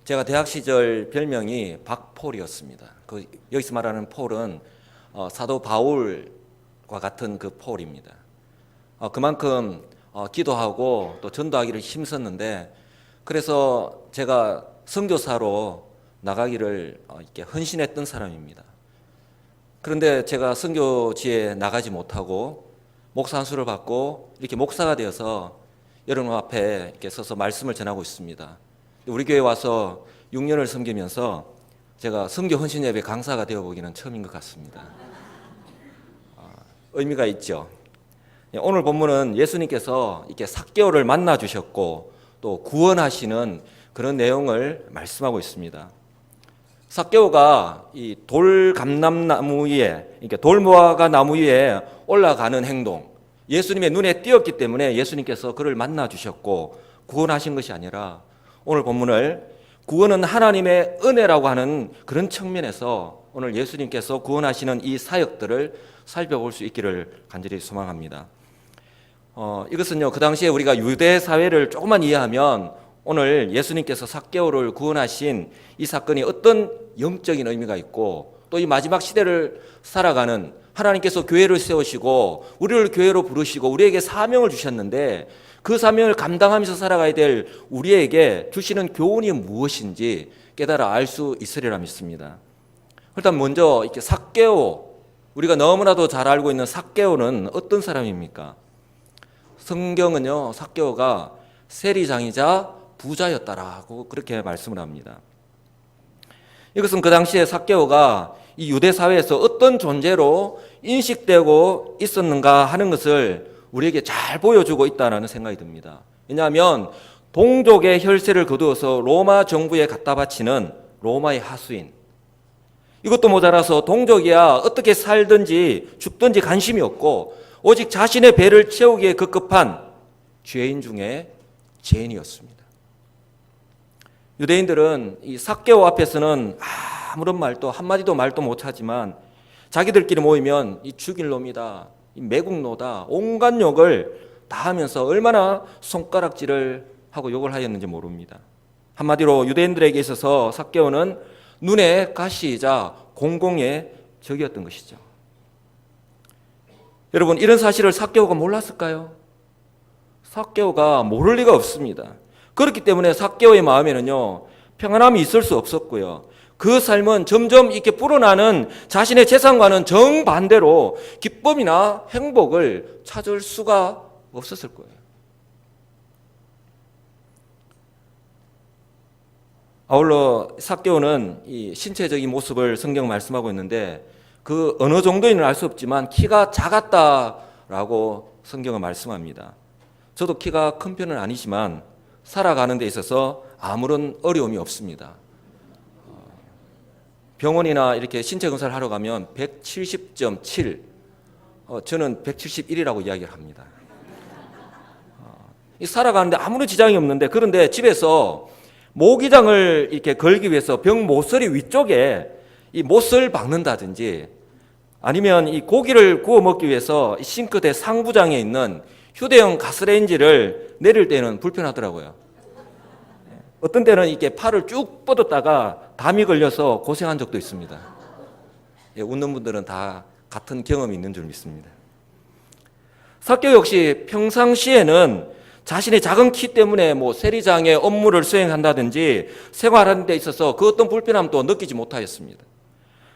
제가 대학 시절 별명이 박폴이었습니다. 여기서 말하는 폴은 사도 바울과 같은 그 폴입니다. 그만큼 기도하고 또 전도하기를 힘썼는데, 그래서 제가 선교사로 나가기를 이렇게 헌신했던 사람입니다. 그런데 제가 선교지에 나가지 못하고 목사 안수를 받고 이렇게 목사가 되어서 여러분 앞에 이렇게 서서 말씀을 전하고 있습니다. 우리 교회 와서 6년을 섬기면서 제가 선교 헌신 예배 강사가 되어 보기는 처음인 것 같습니다. 의미가 있죠. 오늘 본문은 예수님께서 이렇게 삭개오를 만나 주셨고 또 구원하시는 그런 내용을 말씀하고 있습니다. 삭개오가 이 돌감람나무 위에, 이렇게 돌무화과 나무 위에 올라가는 행동, 예수님의 눈에 띄었기 때문에 예수님께서 그를 만나 주셨고 구원하신 것이 아니라, 오늘 본문을 구원은 하나님의 은혜라고 하는 그런 측면에서 오늘 예수님께서 구원하시는 이 사역들을 살펴볼 수 있기를 간절히 소망합니다. 이것은요, 그 당시에 우리가 유대 사회를 조금만 이해하면 오늘 예수님께서 삭개오를 구원하신 이 사건이 어떤 영적인 의미가 있고, 또 이 마지막 시대를 살아가는 하나님께서 교회를 세우시고 우리를 교회로 부르시고 우리에게 사명을 주셨는데, 그 사명을 감당하면서 살아가야 될 우리에게 주시는 교훈이 무엇인지 깨달아 알 수 있으리라 믿습니다. 일단 먼저 이렇게 삭개오, 우리가 너무나도 잘 알고 있는 삭개오는 어떤 사람입니까? 성경은요, 삭개오가 세리장이자 부자였다라고 그렇게 말씀을 합니다. 이것은 그 당시에 삭개오가 이 유대 사회에서 어떤 존재로 인식되고 있었는가 하는 것을 우리에게 잘 보여주고 있다는 생각이 듭니다. 왜냐하면 동족의 혈세를 거두어서 로마 정부에 갖다 바치는 로마의 하수인, 이것도 모자라서 동족이야 어떻게 살든지 죽든지 관심이 없고 오직 자신의 배를 채우기에 급급한 죄인 중에 죄인이었습니다. 유대인들은 이 삭개오 앞에서는 아무런 말도 한마디도 말도 못하지만 자기들끼리 모이면 이 죽일 놈이다, 이 매국노다, 온갖 욕을 다 하면서 얼마나 손가락질을 하고 욕을 하였는지 모릅니다. 한마디로 유대인들에게 있어서 삭개오는 눈의 가시이자 공공의 적이었던 것이죠. 여러분, 이런 사실을 삭개오가 몰랐을까요? 삭개오가 모를 리가 없습니다. 그렇기 때문에 삭개오의 마음에는요, 평안함이 있을 수 없었고요, 그 삶은 점점 이렇게 불어나는 자신의 재산과는 정반대로 기쁨이나 행복을 찾을 수가 없었을 거예요. 아울러 삭개오는 이 신체적인 모습을 성경 말씀하고 있는데, 그 어느 정도인지는 알 수 없지만 키가 작았다라고 성경은 말씀합니다. 저도 키가 큰 편은 아니지만 살아가는 데 있어서 아무런 어려움이 없습니다. 병원이나 이렇게 신체 검사를 하러 가면 170.7, 저는 171이라고 이야기를 합니다. 살아가는데 아무런 지장이 없는데, 그런데 집에서 모기장을 이렇게 걸기 위해서 병 모서리 위쪽에 이 못을 박는다든지, 아니면 이 고기를 구워 먹기 위해서 싱크대 상부장에 있는 휴대용 가스레인지를 내릴 때는 불편하더라고요. 어떤 때는 이렇게 팔을 쭉 뻗었다가 담이 걸려서 고생한 적도 있습니다. 웃는 분들은 다 같은 경험이 있는 줄 믿습니다. 삭개오 역시 평상시에는 자신의 작은 키 때문에 세리장의 업무를 수행한다든지 생활하는 데 있어서 그 어떤 불편함도 느끼지 못하였습니다.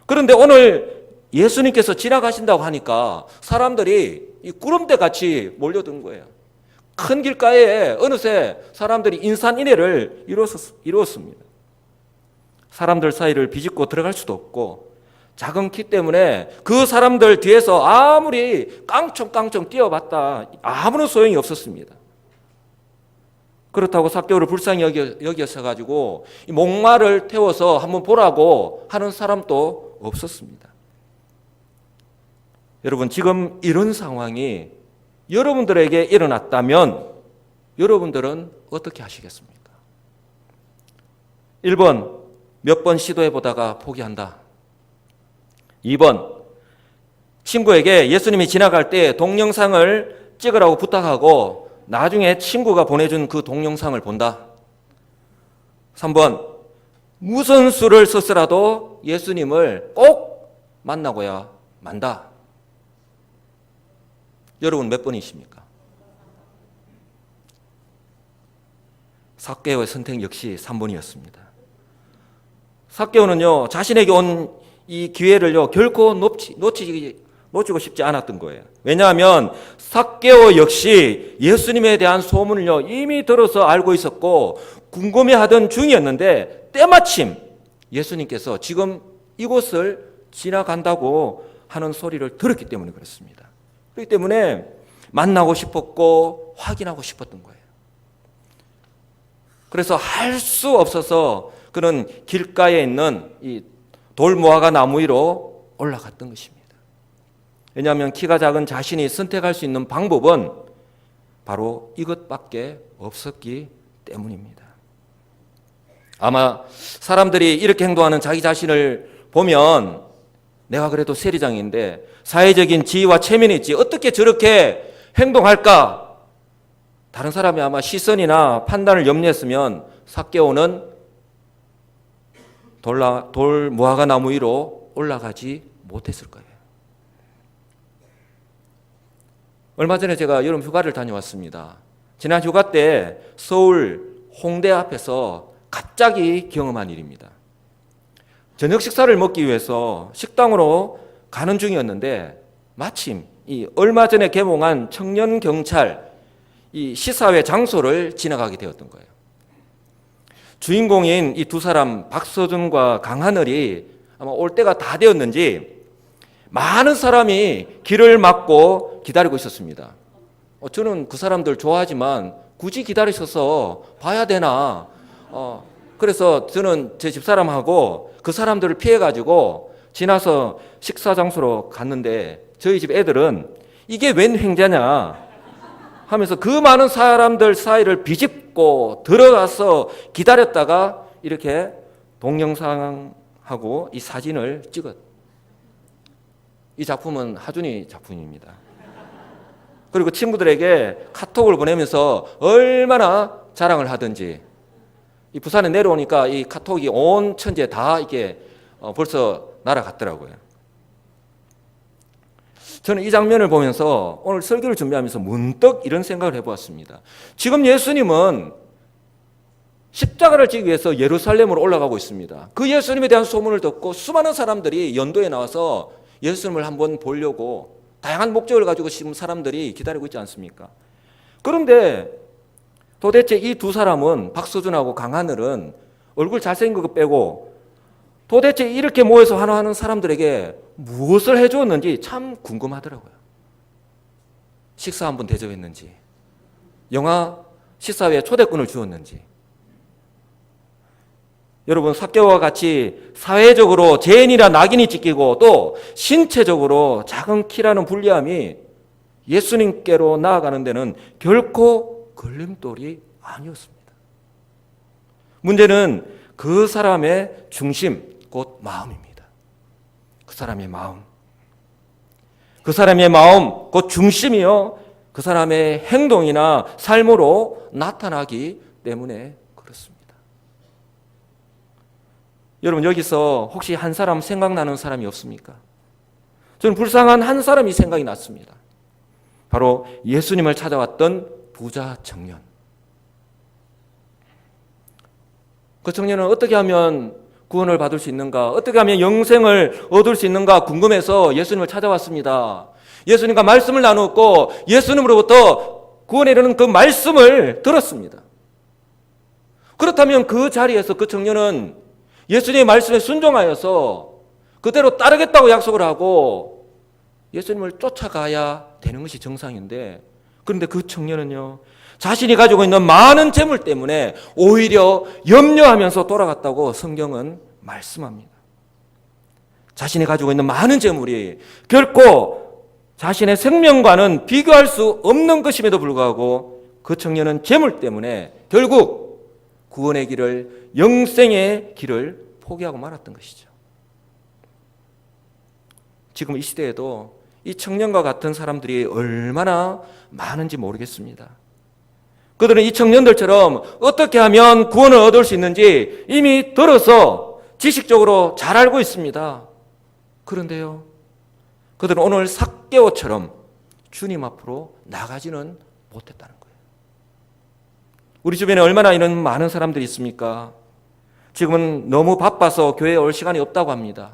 그런데 오늘 예수님께서 지나가신다고 하니까 사람들이 이 구름대 같이 몰려든 거예요. 큰 길가에 어느새 사람들이 인산인해를 이루었습니다. 사람들 사이를 비집고 들어갈 수도 없고, 작은 키 때문에 그 사람들 뒤에서 아무리 깡총깡총 뛰어봤다 아무런 소용이 없었습니다. 그렇다고 삭개오를 불쌍히 여겨서 이 목마를 태워서 한번 보라고 하는 사람도 없었습니다. 여러분, 지금 이런 상황이 여러분들에게 일어났다면 여러분들은 어떻게 하시겠습니까? 1번, 몇 번 시도해보다가 포기한다. 2번, 친구에게 예수님이 지나갈 때 동영상을 찍으라고 부탁하고 나중에 친구가 보내준 그 동영상을 본다. 3번, 무슨 수를 썼더라도 예수님을 꼭 만나고야 만다. 여러분 몇 번이십니까? 삭개오의 선택 역시 3번이었습니다. 삭개오는요, 자신에게 온 이 기회를요, 결코 놓치고 싶지 않았던 거예요. 왜냐하면 삭개오 역시 예수님에 대한 소문을요, 이미 들어서 알고 있었고 궁금해하던 중이었는데 때마침 예수님께서 지금 이곳을 지나간다고 하는 소리를 들었기 때문에 그렇습니다. 그렇기 때문에 만나고 싶었고 확인하고 싶었던 거예요. 그래서 할 수 없어서 그는 길가에 있는 이 돌무화과 나무 위로 올라갔던 것입니다. 왜냐하면 키가 작은 자신이 선택할 수 있는 방법은 바로 이것밖에 없었기 때문입니다. 아마 사람들이 이렇게 행동하는 자기 자신을 보면 내가 그래도 세리장인데 사회적인 지위와 체면이 있지 어떻게 저렇게 행동할까? 다른 사람이 아마 시선이나 판단을 염려했으면 삭개오는 돌 무화과 나무 위로 올라가지 못했을 거예요. 얼마 전에 제가 여름 휴가를 다녀왔습니다. 지난 휴가 때 서울 홍대 앞에서 갑자기 경험한 일입니다. 저녁 식사를 먹기 위해서 식당으로 가는 중이었는데 마침 이 얼마 전에 개봉한 청년경찰 이 시사회 장소를 지나가게 되었던 거예요. 주인공인 이 두 사람 박서준과 강하늘이 아마 올 때가 다 되었는지 많은 사람이 길을 막고 기다리고 있었습니다. 저는 그 사람들 좋아하지만 굳이 기다리셔서 봐야 되나? 그래서 저는 제 집사람하고 그 사람들을 피해가지고 지나서 식사 장소로 갔는데 저희 집 애들은 이게 웬 횡재냐 하면서 그 많은 사람들 사이를 비집고 들어가서 기다렸다가 이렇게 동영상하고 이 사진을 찍었. 이 작품은 하준이 작품입니다. 그리고 친구들에게 카톡을 보내면서 얼마나 자랑을 하든지 이 부산에 내려오니까 이 카톡이 온 천지에 다 이게 벌써 날아갔더라고요. 저는 이 장면을 보면서 오늘 설교를 준비하면서 문득 이런 생각을 해보았습니다. 지금 예수님은 십자가를 지기 위해서 예루살렘으로 올라가고 있습니다. 그 예수님에 대한 소문을 듣고 수많은 사람들이 연도에 나와서 예수님을 한번 보려고 다양한 목적을 가지고 지금 사람들이 기다리고 있지 않습니까? 그런데 도대체 이 두 사람은 박서준하고 강하늘은 얼굴 잘생긴 거 빼고 도대체 이렇게 모여서 환호하는 사람들에게 무엇을 해주었는지 참 궁금하더라고요. 식사 한번 대접했는지, 영화 시사회에 초대권을 주었는지. 여러분, 삭개오와 같이 사회적으로 죄인이라 낙인이 찍히고 또 신체적으로 작은 키라는 불리함이 예수님께로 나아가는 데는 결코 걸림돌이 아니었습니다. 문제는 그 사람의 중심, 곧 마음입니다. 그 사람의 마음. 그 사람의 마음, 곧 중심이요. 그 사람의 행동이나 삶으로 나타나기 때문에 그렇습니다. 여러분, 여기서 혹시 한 사람 생각나는 사람이 없습니까? 저는 불쌍한 한 사람이 생각이 났습니다. 바로 예수님을 찾아왔던 부자 청년. 그 청년은 어떻게 하면 구원을 받을 수 있는가? 어떻게 하면 영생을 얻을 수 있는가 궁금해서 예수님을 찾아왔습니다. 예수님과 말씀을 나누었고 예수님으로부터 구원에 이르는 그 말씀을 들었습니다. 그렇다면 그 자리에서 그 청년은 예수님의 말씀에 순종하여서 그대로 따르겠다고 약속을 하고 예수님을 쫓아가야 되는 것이 정상인데, 그런데 그 청년은요, 자신이 가지고 있는 많은 재물 때문에 오히려 염려하면서 돌아갔다고 성경은 말씀합니다. 자신이 가지고 있는 많은 재물이 결코 자신의 생명과는 비교할 수 없는 것임에도 불구하고 그 청년은 재물 때문에 결국 구원의 길을, 영생의 길을 포기하고 말았던 것이죠. 지금 이 시대에도 이 청년과 같은 사람들이 얼마나 많은지 모르겠습니다. 그들은 이 청년들처럼 어떻게 하면 구원을 얻을 수 있는지 이미 들어서 지식적으로 잘 알고 있습니다. 그런데요, 그들은 오늘 삭개오처럼 주님 앞으로 나가지는 못했다는 거예요. 우리 주변에 얼마나 이런 많은 사람들이 있습니까? 지금은 너무 바빠서 교회에 올 시간이 없다고 합니다.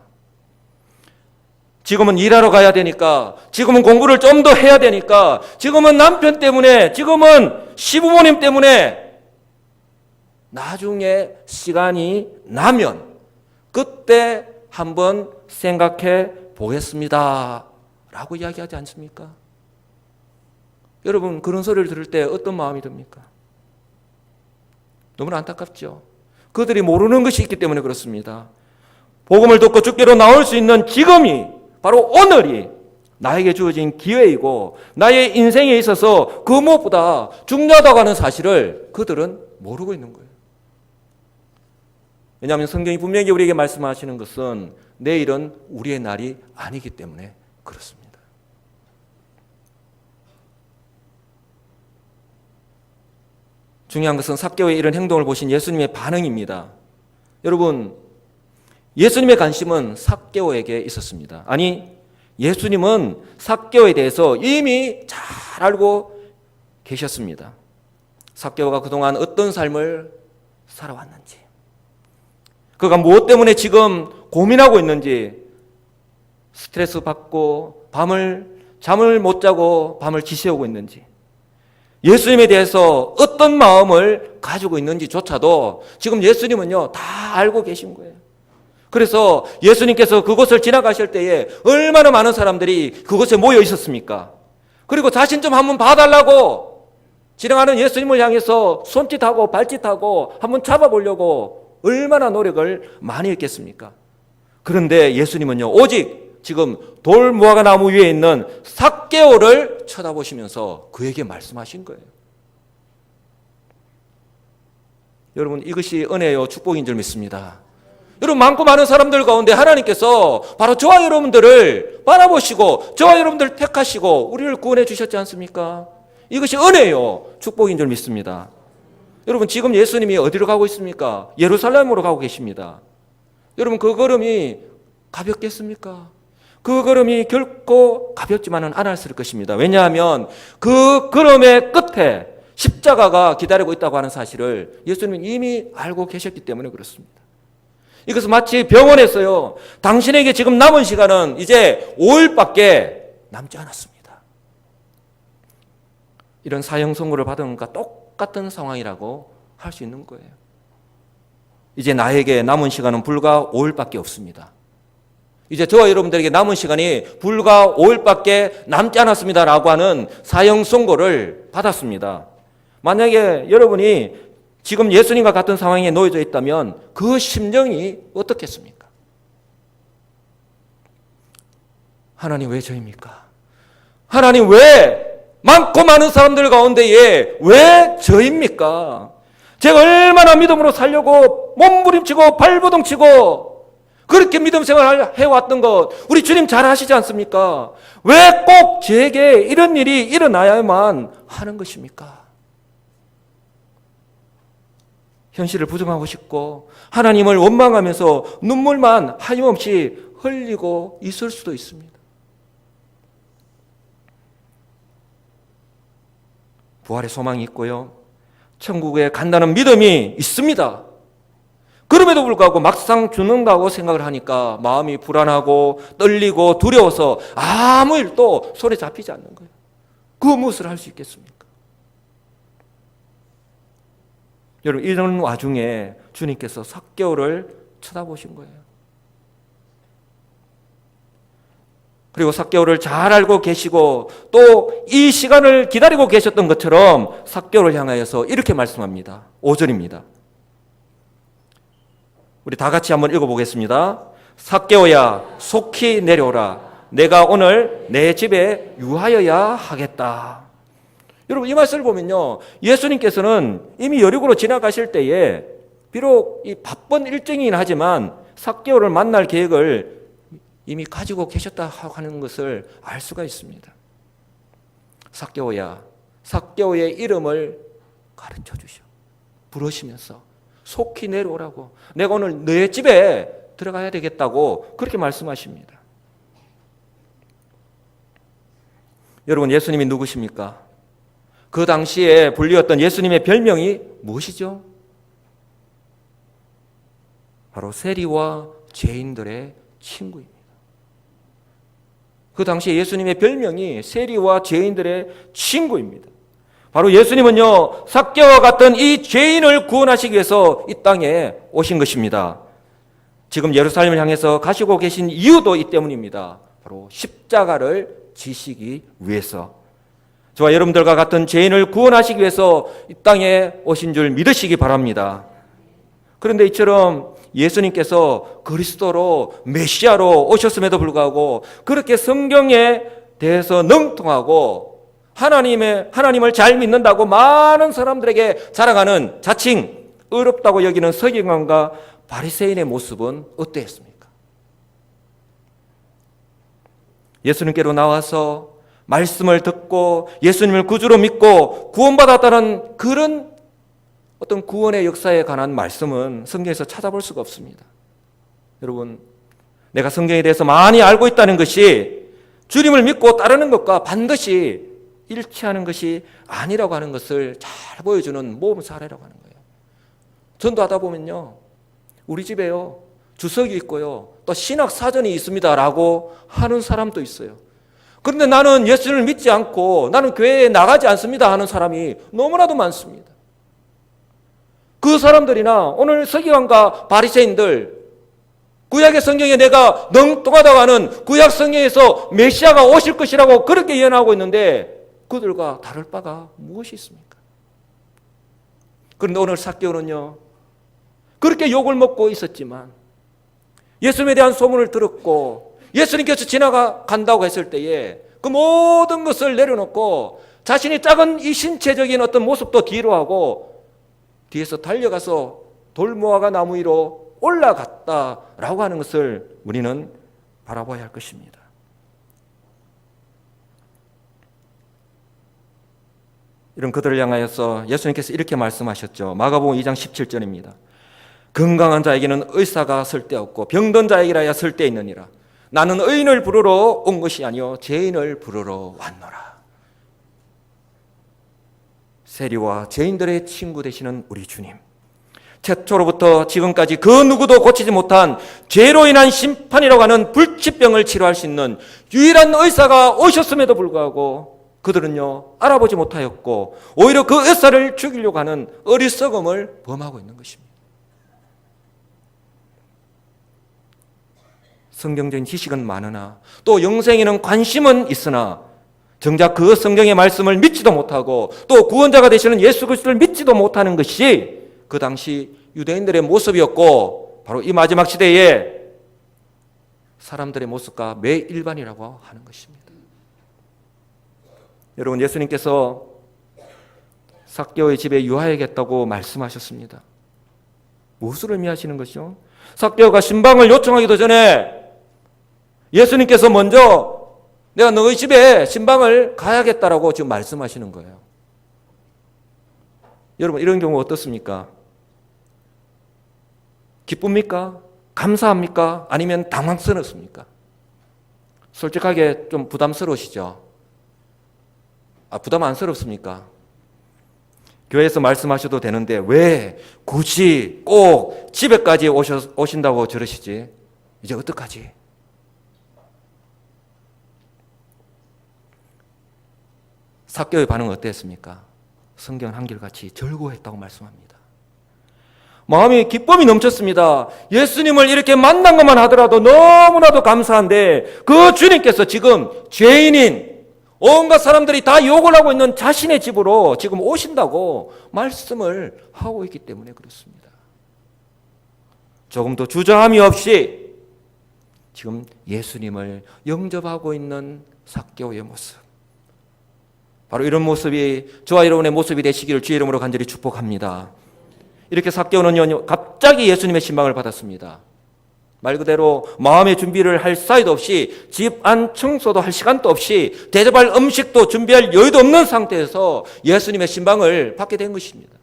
지금은 일하러 가야 되니까, 지금은 공부를 좀 더 해야 되니까, 지금은 남편 때문에, 지금은 시부모님 때문에 나중에 시간이 나면 그때 한번 생각해 보겠습니다 라고 이야기하지 않습니까? 여러분, 그런 소리를 들을 때 어떤 마음이 듭니까? 너무나 안타깝죠. 그들이 모르는 것이 있기 때문에 그렇습니다. 복음을 듣고 주께로 나올 수 있는 지금이, 바로 오늘이 나에게 주어진 기회이고 나의 인생에 있어서 그 무엇보다 중요하다고 하는 사실을 그들은 모르고 있는 거예요. 왜냐하면 성경이 분명히 우리에게 말씀하시는 것은 내일은 우리의 날이 아니기 때문에 그렇습니다. 중요한 것은 삭개오의 이런 행동을 보신 예수님의 반응입니다. 여러분, 예수님의 관심은 삭개오에게 있었습니다. 아니, 예수님은 삭개오에 대해서 이미 잘 알고 계셨습니다. 삭개오가 그동안 어떤 삶을 살아왔는지, 그가 무엇 때문에 지금 고민하고 있는지, 스트레스 받고 잠을 못 자고 밤을 지새우고 있는지, 예수님에 대해서 어떤 마음을 가지고 있는지조차도 지금 예수님은요 다 알고 계신 거예요. 그래서 예수님께서 그곳을 지나가실 때에 얼마나 많은 사람들이 그곳에 모여 있었습니까? 그리고 자신 좀 한번 봐달라고 지나가는 예수님을 향해서 손짓하고 발짓하고 한번 잡아보려고 얼마나 노력을 많이 했겠습니까? 그런데 예수님은요 오직 지금 돌무화과 나무 위에 있는 삭개오를 쳐다보시면서 그에게 말씀하신 거예요. 여러분, 이것이 은혜요 축복인 줄 믿습니다. 여러분, 많고 많은 사람들 가운데 하나님께서 바로 저와 여러분들을 바라보시고 저와 여러분들을 택하시고 우리를 구원해 주셨지 않습니까? 이것이 은혜요 축복인 줄 믿습니다. 여러분, 지금 예수님이 어디로 가고 있습니까? 예루살렘으로 가고 계십니다. 여러분, 그 걸음이 가볍겠습니까? 그 걸음이 결코 가볍지만은 않았을 것입니다. 왜냐하면 그 걸음의 끝에 십자가가 기다리고 있다고 하는 사실을 예수님은 이미 알고 계셨기 때문에 그렇습니다. 이것은 마치 병원에서요, 당신에게 지금 남은 시간은 이제 5일밖에 남지 않았습니다. 이런 사형 선고를 받은 것과 똑같은 상황이라고 할 수 있는 거예요. 이제 나에게 남은 시간은 불과 5일밖에 없습니다. 이제 저와 여러분들에게 남은 시간이 불과 5일밖에 남지 않았습니다 라고 하는 사형 선고를 받았습니다. 만약에 여러분이 지금 예수님과 같은 상황에 놓여져 있다면 그 심정이 어떻겠습니까? 하나님, 왜 저입니까? 하나님, 왜 많고 많은 사람들 가운데에 왜 저입니까? 제가 얼마나 믿음으로 살려고 몸부림치고 발버둥치고 그렇게 믿음 생활을 해왔던 것 우리 주님 잘 아시지 않습니까? 왜 꼭 저에게 이런 일이 일어나야만 하는 것입니까? 현실을 부정하고 싶고 하나님을 원망하면서 눈물만 하염없이 흘리고 있을 수도 있습니다. 부활의 소망이 있고요, 천국에 간다는 믿음이 있습니다. 그럼에도 불구하고 막상 죽는다고 생각을 하니까 마음이 불안하고 떨리고 두려워서 아무 일도 손에 잡히지 않는 거예요. 그 무엇을 할 수 있겠습니까? 여러분, 이런 와중에 주님께서 삭개오를 쳐다보신 거예요. 그리고 삭개오를 잘 알고 계시고 또 이 시간을 기다리고 계셨던 것처럼 삭개오를 향하여서 이렇게 말씀합니다. 5절입니다. 우리 다 같이 한번 읽어보겠습니다. 삭개오야, 속히 내려오라. 내가 오늘 내 집에 유하여야 하겠다. 여러분, 이 말씀을 보면요, 예수님께서는 이미 여리고로 지나가실 때에 비록 이 바쁜 일정이긴 하지만 삭개오를 만날 계획을 이미 가지고 계셨다 하는 것을 알 수가 있습니다. 삭개오야, 삭개오의 이름을 가르쳐 주셔. 부르시면서 속히 내려오라고. 내가 오늘 너의 집에 들어가야 되겠다고 그렇게 말씀하십니다. 여러분, 예수님이 누구십니까? 그 당시에 불리웠던 예수님의 별명이 무엇이죠? 바로 세리와 죄인들의 친구입니다. 그 당시에 예수님의 별명이 세리와 죄인들의 친구입니다. 바로 예수님은요, 삭개오와 같은 이 죄인을 구원하시기 위해서 이 땅에 오신 것입니다. 지금 예루살렘을 향해서 가시고 계신 이유도 이 때문입니다. 바로 십자가를 지시기 위해서. 저와 여러분들과 같은 죄인을 구원하시기 위해서 이 땅에 오신 줄 믿으시기 바랍니다. 그런데 이처럼 예수님께서 그리스도로 메시아로 오셨음에도 불구하고 그렇게 성경에 대해서 능통하고 하나님을 잘 믿는다고 많은 사람들에게 자랑하는 자칭 의롭다고 여기는 서기관과 바리새인의 모습은 어떠했습니까? 예수님께로 나와서 말씀을 듣고 예수님을 구주로 믿고 구원받았다는 그런 어떤 구원의 역사에 관한 말씀은 성경에서 찾아볼 수가 없습니다. 여러분, 내가 성경에 대해서 많이 알고 있다는 것이 주님을 믿고 따르는 것과 반드시 일치하는 것이 아니라고 하는 것을 잘 보여주는 모범 사례라고 하는 거예요. 전도하다 보면요, 우리 집에요 주석이 있고요 또 신학 사전이 있습니다라고 하는 사람도 있어요. 그런데 나는 예수를 믿지 않고 나는 교회에 나가지 않습니다 하는 사람이 너무나도 많습니다. 그 사람들이나 오늘 서기관과 바리새인들, 구약의 성경에 내가 능통하다고 하는 구약 성경에서 메시아가 오실 것이라고 그렇게 예언하고 있는데 그들과 다를 바가 무엇이 있습니까? 그런데 오늘 삭개오는요, 그렇게 욕을 먹고 있었지만 예수님에 대한 소문을 들었고 예수님께서 지나간다고 했을 때에 그 모든 것을 내려놓고 자신이 작은 이 신체적인 어떤 모습도 뒤로 하고 뒤에서 달려가서 돌무화과 나무 위로 올라갔다라고 하는 것을 우리는 바라봐야 할 것입니다. 이런 그들을 향하여서 예수님께서 이렇게 말씀하셨죠. 마가복음 2장 17절입니다. 건강한 자에게는 의사가 쓸데없고 병든 자에게라야 쓸데있느니라. 나는 의인을 부르러 온 것이 아니요 죄인을 부르러 왔노라. 세리와 죄인들의 친구 되시는 우리 주님, 최초로부터 지금까지 그 누구도 고치지 못한 죄로 인한 심판이라고 하는 불치병을 치료할 수 있는 유일한 의사가 오셨음에도 불구하고 그들은요 알아보지 못하였고 오히려 그 의사를 죽이려고 하는 어리석음을 범하고 있는 것입니다. 성경적인 지식은 많으나 또 영생에는 관심은 있으나 정작 그 성경의 말씀을 믿지도 못하고 또 구원자가 되시는 예수 그리스도를 믿지도 못하는 것이 그 당시 유대인들의 모습이었고 바로 이 마지막 시대에 사람들의 모습과 매일반이라고 하는 것입니다. 여러분, 예수님께서 삭개오의 집에 유하야겠다고 말씀하셨습니다. 무엇을 의미하시는 것이죠? 삭개오가 신방을 요청하기도 전에 예수님께서 먼저 내가 너희 집에 신방을 가야겠다라고 지금 말씀하시는 거예요. 여러분, 이런 경우 어떻습니까? 기쁩니까? 감사합니까? 아니면 당황스럽습니까? 솔직하게 좀 부담스러우시죠? 부담 안 스럽습니까? 교회에서 말씀하셔도 되는데 왜 굳이 꼭 집에까지 오신다고 저러시지? 이제 어떡하지? 삭개오의 반응은 어땠습니까? 성경은 한결같이 절구했다고 말씀합니다. 마음이 기쁨이 넘쳤습니다. 예수님을 이렇게 만난 것만 하더라도 너무나도 감사한데 그 주님께서 지금 죄인인 온갖 사람들이 다 욕을 하고 있는 자신의 집으로 지금 오신다고 말씀을 하고 있기 때문에 그렇습니다. 조금 더 주저함이 없이 지금 예수님을 영접하고 있는 삭개오의 모습, 바로 이런 모습이 저와 여러분의 모습이 되시기를 주의 이름으로 간절히 축복합니다. 이렇게 삭개오는요 갑자기 예수님의 신방을 받았습니다. 말 그대로 마음의 준비를 할 사이도 없이 집 안 청소도 할 시간도 없이 대접할 음식도 준비할 여유도 없는 상태에서 예수님의 신방을 받게 된 것입니다.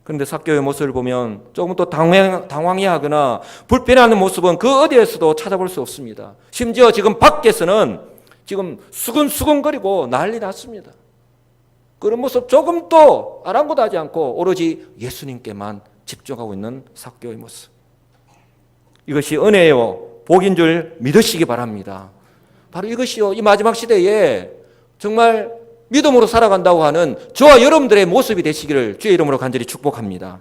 그런데 삭개오의 모습을 보면 조금 더 당황해하거나 불편해하는 모습은 그 어디에서도 찾아볼 수 없습니다. 심지어 지금 밖에서는 지금 수근수근거리고 난리 났습니다. 그런 모습 조금도 아랑곳하지 않고 오로지 예수님께만 집중하고 있는 삭개오의 모습. 이것이 은혜요 복인 줄 믿으시기 바랍니다. 바로 이것이요 이 마지막 시대에 정말 믿음으로 살아간다고 하는 저와 여러분들의 모습이 되시기를 주의 이름으로 간절히 축복합니다.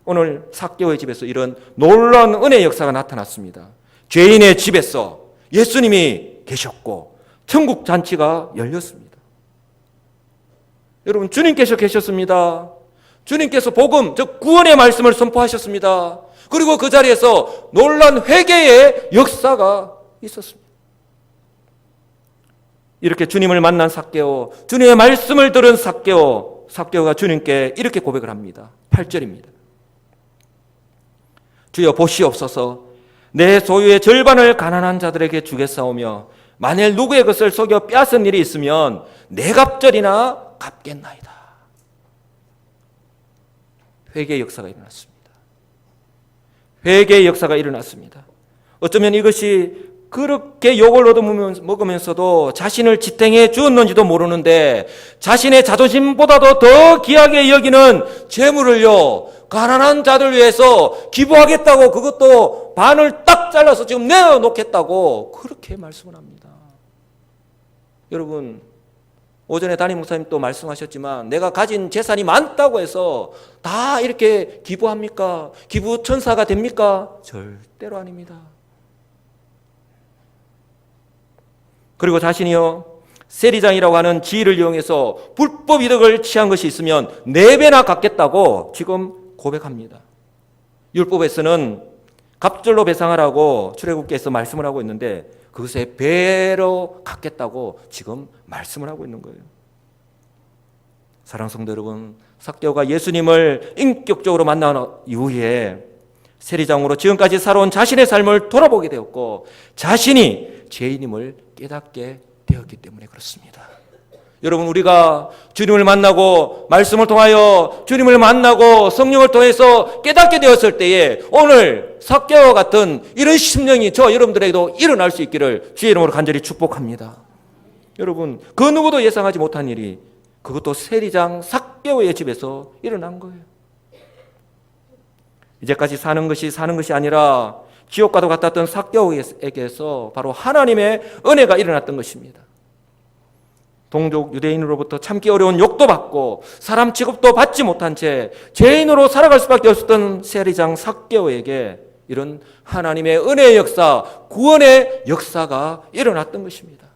오늘 삭개오의 집에서 이런 놀라운 은혜의 역사가 나타났습니다. 죄인의 집에서 예수님이 계셨고 천국 잔치가 열렸습니다. 여러분 주님께서 계셨습니다. 주님께서 복음, 즉 구원의 말씀을 선포하셨습니다. 그리고 그 자리에서 놀라운 회개의 역사가 있었습니다. 이렇게 주님을 만난 삭개오, 주님의 말씀을 들은 삭개오가 주님께 이렇게 고백을 합니다. 8절입니다. 주여 보시옵소서, 내 소유의 절반을 가난한 자들에게 주겠사오며 만일 누구의 것을 속여 빼앗은 일이 있으면 네 갑절이나 갚겠나이다. 회개의 역사가 일어났습니다. 회개의 역사가 일어났습니다. 어쩌면 이것이 그렇게 욕을 얻어먹으면서도 자신을 지탱해 주었는지도 모르는데 자신의 자존심보다도 더 귀하게 여기는 재물을요 가난한 자들 위해서 기부하겠다고 그것도 반을 딱 잘라서 지금 내어놓겠다고 그렇게 말씀을 합니다. 여러분 오전에 담임 목사님 또 말씀하셨지만 내가 가진 재산이 많다고 해서 다 이렇게 기부합니까? 기부 천사가 됩니까? 절대로 아닙니다. 그리고 자신이요 세리장이라고 하는 지위를 이용해서 불법 이득을 취한 것이 있으면 4배나 갚겠다고 지금 고백합니다. 율법에서는 갑절로 배상하라고 출애굽기에서 말씀을 하고 있는데 그것에 배로 갚겠다고 지금 말씀을 하고 있는 거예요. 사랑하는 성도 여러분, 삭개오가 예수님을 인격적으로 만난 이후에 세리장으로 지금까지 살아온 자신의 삶을 돌아보게 되었고 자신이 죄인임을 깨닫게 되었기 때문에 그렇습니다. 여러분 우리가 주님을 만나고 말씀을 통하여 주님을 만나고 성령을 통해서 깨닫게 되었을 때에 오늘 삭개오와 같은 이런 심령이 저와 여러분들에게도 일어날 수 있기를 주의 이름으로 간절히 축복합니다. 여러분 그 누구도 예상하지 못한 일이 그것도 세리장 삭개오의 집에서 일어난 거예요. 이제까지 사는 것이 아니라 지옥과도 같았던 삭개오에게서 바로 하나님의 은혜가 일어났던 것입니다. 동족 유대인으로부터 참기 어려운 욕도 받고 사람 취급도 받지 못한 채 죄인으로 살아갈 수밖에 없었던 세리장 삭개오에게 이런 하나님의 은혜의 역사, 구원의 역사가 일어났던 것입니다.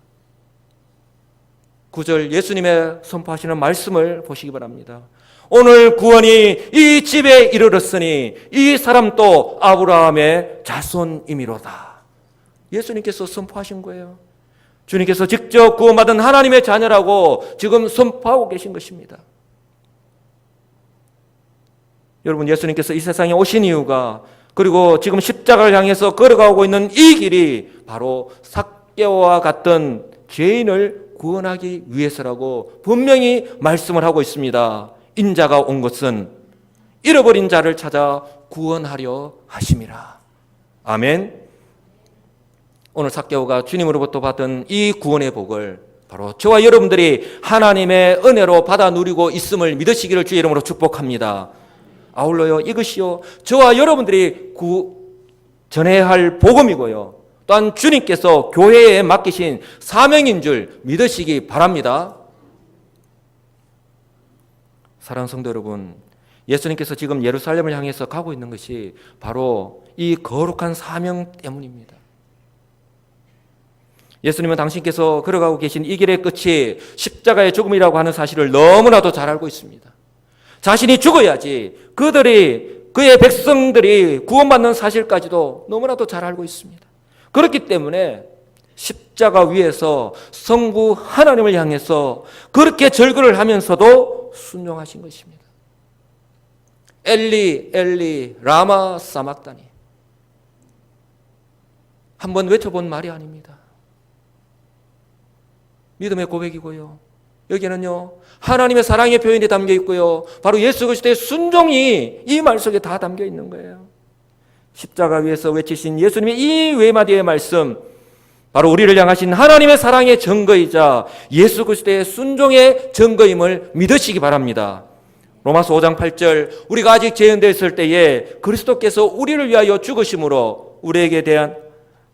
9절 예수님의 선포하시는 말씀을 보시기 바랍니다. 오늘 구원이 이 집에 이르렀으니 이 사람도 아브라함의 자손이미로다. 예수님께서 선포하신 거예요. 주님께서 직접 구원받은 하나님의 자녀라고 지금 선포하고 계신 것입니다. 여러분 예수님께서 이 세상에 오신 이유가 그리고 지금 십자가를 향해서 걸어가고 있는 이 길이 바로 삭개오와 같은 죄인을 구원하기 위해서라고 분명히 말씀을 하고 있습니다. 인자가 온 것은 잃어버린 자를 찾아 구원하려 하심이라. 아멘. 오늘 삭개오가 주님으로부터 받은 이 구원의 복을 바로 저와 여러분들이 하나님의 은혜로 받아 누리고 있음을 믿으시기를 주의 이름으로 축복합니다. 아울러요 이것이요 저와 여러분들이 전해야 할 복음이고요 또한 주님께서 교회에 맡기신 사명인 줄 믿으시기 바랍니다. 사랑하는 성도 여러분, 예수님께서 지금 예루살렘을 향해서 가고 있는 것이 바로 이 거룩한 사명 때문입니다. 예수님은 당신께서 걸어가고 계신 이 길의 끝이 십자가의 죽음이라고 하는 사실을 너무나도 잘 알고 있습니다. 자신이 죽어야지 그의 백성들이 구원받는 사실까지도 너무나도 잘 알고 있습니다. 그렇기 때문에 십자가 위에서 성부 하나님을 향해서 그렇게 절규를 하면서도 순종하신 것입니다. 엘리 엘리 라마 사막다니. 한번 외쳐본 말이 아닙니다. 믿음의 고백이고요. 여기에는요, 하나님의 사랑의 표현이 담겨 있고요, 바로 예수 그리스도의 순종이 이 말 속에 다 담겨 있는 거예요. 십자가 위에서 외치신 예수님의 이 외마디의 말씀, 바로 우리를 향하신 하나님의 사랑의 증거이자 예수 그리스도의 순종의 증거임을 믿으시기 바랍니다. 로마서 5장 8절, 우리가 아직 죄인되어 있을 때에 그리스도께서 우리를 위하여 죽으심으로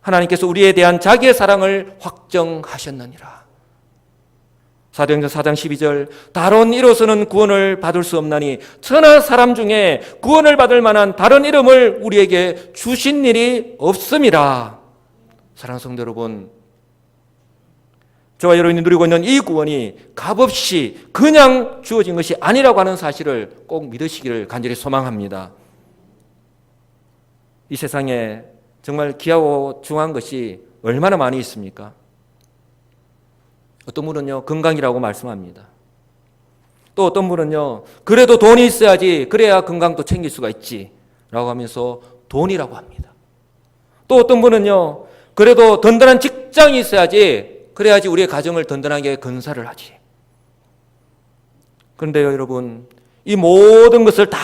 하나님께서 우리에 대한 자기의 사랑을 확정하셨느니라. 사도행전 4장 12절, 다른 이로서는 구원을 받을 수 없나니 천하 사람 중에 구원을 받을 만한 다른 이름을 우리에게 주신 일이 없음이라. 사랑하는 성도 여러분, 저와 여러분이 누리고 있는 이 구원이 값없이 그냥 주어진 것이 아니라고 하는 사실을 꼭 믿으시기를 간절히 소망합니다. 이 세상에 정말 귀하고 중요한 것이 얼마나 많이 있습니까? 어떤 분은요, 건강이라고 말씀합니다. 또 어떤 분은요, 그래도 돈이 있어야지, 그래야 건강도 챙길 수가 있지 라고 하면서 돈이라고 합니다. 또 어떤 분은요, 그래도 든든한 직장이 있어야지, 그래야지 우리의 가정을 든든하게 건설을 하지. 그런데요, 여러분, 이 모든 것을 다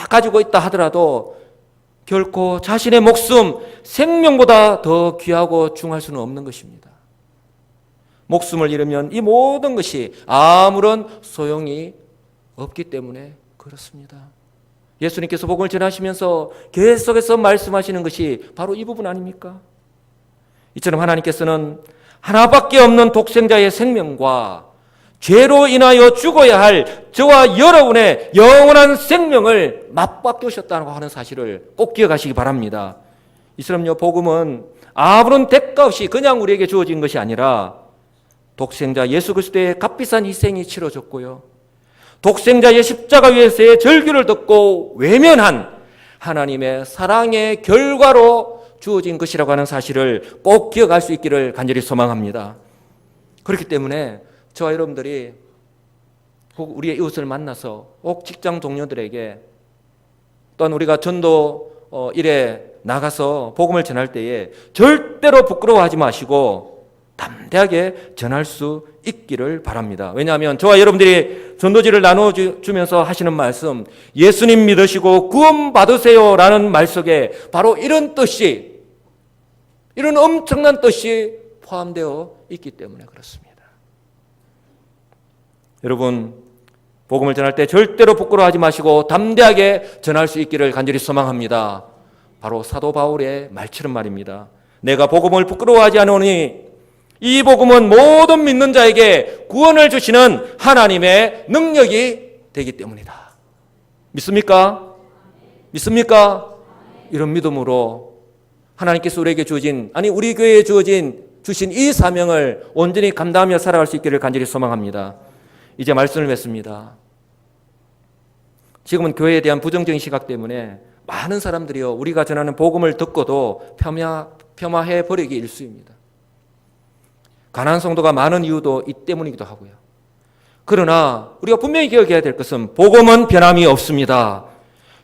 가지고 있다 하더라도 결코 자신의 목숨, 생명보다 더 귀하고 중요할 수는 없는 것입니다. 목숨을 잃으면 이 모든 것이 아무런 소용이 없기 때문에 그렇습니다. 예수님께서 복음을 전하시면서 계속해서 말씀하시는 것이 바로 이 부분 아닙니까? 이처럼 하나님께서는 하나밖에 없는 독생자의 생명과 죄로 인하여 죽어야 할 저와 여러분의 영원한 생명을 맞바꾸셨다고 하는 사실을 꼭 기억하시기 바랍니다. 이처럼요, 복음은 아무런 대가 없이 그냥 우리에게 주어진 것이 아니라 독생자 예수 그리스도의 값비싼 희생이 치러졌고요, 독생자의 십자가 위에서의 절규를 듣고 외면한 하나님의 사랑의 결과로 주어진 것이라고 하는 사실을 꼭 기억할 수 있기를 간절히 소망합니다. 그렇기 때문에 저와 여러분들이 혹 우리의 이웃을 만나서 혹 직장 동료들에게 또한 우리가 전도 일에 나가서 복음을 전할 때에 절대로 부끄러워하지 마시고 담대하게 전할 수 있기를 바랍니다. 왜냐하면 저와 여러분들이 전도지를 나눠주면서 하시는 말씀, 예수님 믿으시고 구원 받으세요 라는 말 속에 바로 이런 뜻이, 이런 엄청난 뜻이 포함되어 있기 때문에 그렇습니다. 여러분, 복음을 전할 때 절대로 부끄러워하지 마시고 담대하게 전할 수 있기를 간절히 소망합니다. 바로 사도 바울의 말처럼 말입니다. 내가 복음을 부끄러워하지 않으니 이 복음은 모든 믿는 자에게 구원을 주시는 하나님의 능력이 되기 때문이다. 믿습니까? 믿습니까? 이런 믿음으로 하나님께서 우리에게 우리 교회에 주신 이 사명을 온전히 감당하며 살아갈 수 있기를 간절히 소망합니다. 이제 말씀을 맺습니다. 지금은 교회에 대한 부정적인 시각 때문에 많은 사람들이요, 우리가 전하는 복음을 듣고도 폄하해 버리기 일쑤입니다. 가난한 성도가 많은 이유도 이 때문이기도 하고요. 그러나 우리가 분명히 기억해야 될 것은 복음은 변함이 없습니다.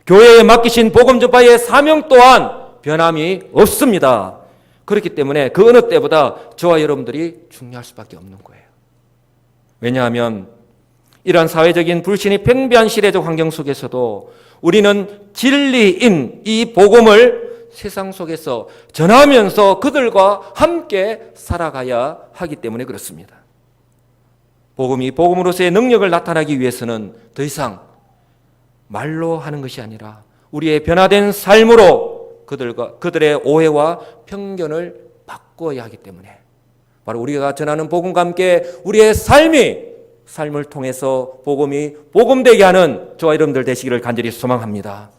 교회에 맡기신 복음 전파의 사명 또한 변함이 없습니다. 그렇기 때문에 그 어느 때보다 저와 여러분들이 중요할 수밖에 없는 거예요. 왜냐하면 이러한 사회적인 불신이 팽배한 시대적 환경 속에서도 우리는 진리인 이 복음을 세상 속에서 전하면서 그들과 함께 살아가야 하기 때문에 그렇습니다. 복음이 복음으로서의 능력을 나타나기 위해서는 더 이상 말로 하는 것이 아니라 우리의 변화된 삶으로 그들의 오해와 편견을 바꿔야 하기 때문에 바로 우리가 전하는 복음과 함께 우리의 삶을 통해서 복음이 복음되게 하는 저와 여러분들 되시기를 간절히 소망합니다.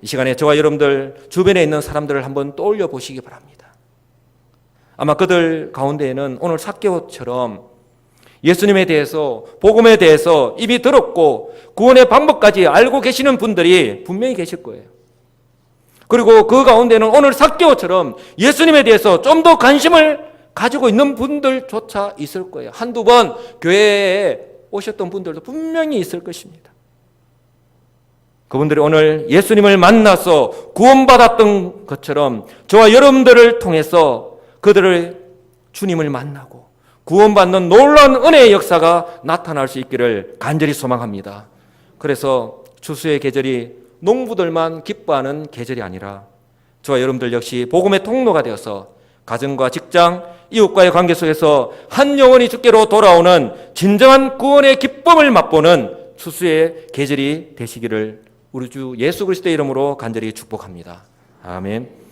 이 시간에 저와 여러분들 주변에 있는 사람들을 한번 떠올려 보시기 바랍니다. 아마 그들 가운데에는 오늘 삭개오처럼 예수님에 대해서, 복음에 대해서 이미 들었고 구원의 방법까지 알고 계시는 분들이 분명히 계실 거예요. 그리고 그 가운데는 오늘 삭개오처럼 예수님에 대해서 좀 더 관심을 가지고 있는 분들조차 있을 거예요. 한두 번 교회에 오셨던 분들도 분명히 있을 것입니다. 그분들이 오늘 예수님을 만나서 구원받았던 것처럼 저와 여러분들을 통해서 그들을 주님을 만나고 구원받는 놀라운 은혜의 역사가 나타날 수 있기를 간절히 소망합니다. 그래서 추수의 계절이 농부들만 기뻐하는 계절이 아니라 저와 여러분들 역시 복음의 통로가 되어서 가정과 직장, 이웃과의 관계 속에서 한 영혼이 주께로 돌아오는 진정한 구원의 기쁨을 맛보는 추수의 계절이 되시기를 우리 주 예수 그리스도의 이름으로 간절히 축복합니다. 아멘.